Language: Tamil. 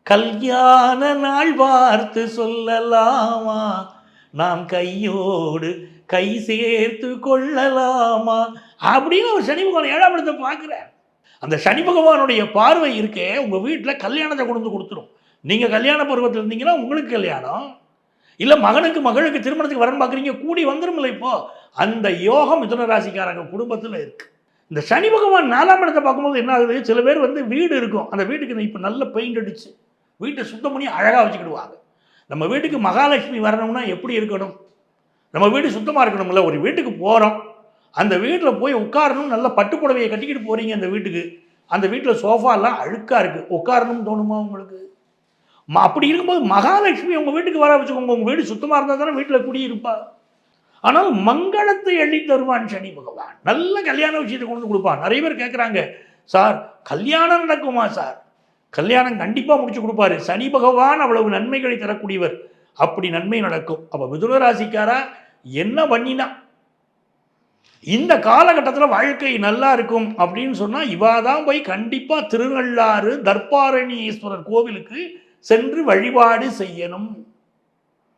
கல்யாண நாள் பார்த்து சொல்லலாமா, நாம் கையோடு கை சேர்த்து கொள்ளலாமா அப்படின்னு ஒரு சனி பகவான் 7ஆம் இடத்தை பார்க்குறார். அந்த சனி பகவானுடைய பார்வை இருக்கே உங்கள் வீட்டில் கல்யாணத்தை கொண்டு வந்து கொடுத்துரும். நீங்கள் கல்யாண பருவத்தில் இருந்தீங்கன்னா உங்களுக்கு கல்யாணம், இல்லை மகனுக்கு மகளுக்கு திருமணத்துக்கு வரன்னு பார்க்குறீங்க, கூடி வந்துருமில்ல. இப்போ அந்த யோகம் மிதுன ராசிக்காரங்க குடும்பத்தில் இருக்குது. இந்த சனி பகவான் 4ஆம் இடத்தை பார்க்கும்போது என்ன ஆகுது, சில பேர் வந்து வீடு இருக்கும், அந்த வீட்டுக்கு இப்போ நல்ல பெயிண்ட் அடிச்சு வீட்டை சுத்தம் பண்ணி அழகாக வச்சுக்கிடுவாங்க. நம்ம வீட்டுக்கு மகாலட்சுமி வரணும்னா எப்படி இருக்கணும், நம்ம வீடு சுத்தமாக இருக்கணும்ல. ஒரு வீட்டுக்கு போகிறோம், அந்த வீட்டில் போய் உட்காரணும், நல்ல பட்டு புடவையை கட்டிக்கிட்டு போகிறீங்க அந்த வீட்டுக்கு, அந்த வீட்டில் சோஃபாலாம் அழுக்காக இருக்குது, உட்காரணும்னு தோணுமா உங்களுக்கு? அப்படி இருக்கும்போது மகாலட்சுமி உங்கள் வீட்டுக்கு வர வச்சுக்கோங்க, உங்கள் வீடு சுத்தமாக இருந்தால் தானே வீட்டில் குடியிருப்பா. ஆனால் மங்களத்தை எள்ளி தருவான் சனி பகவான். நல்ல கல்யாண விஷயத்தை கொண்டு கொடுப்பான். நிறைய பேர் கேட்குறாங்க, சார் கல்யாணம் நடக்குமா சார்? கல்யாணம் கண்டிப்பாக முடிச்சு கொடுப்பாரு. சனி பகவான் அவ்வளவு நன்மைகளை தரக்கூடியவர். அப்படி நன்மை நடக்கும். அப்போ மிதுன ராசிக்காரா என்ன பண்ணினா இந்த காலகட்டத்தில் வாழ்க்கை நல்லா இருக்கும் அப்படின்னு சொன்னால், இவாதான் போய் கண்டிப்பாக திருநள்ளாறு தர்பாரண்யேஸ்வரர் கோவிலுக்கு சென்று வழிபாடு செய்யணும்.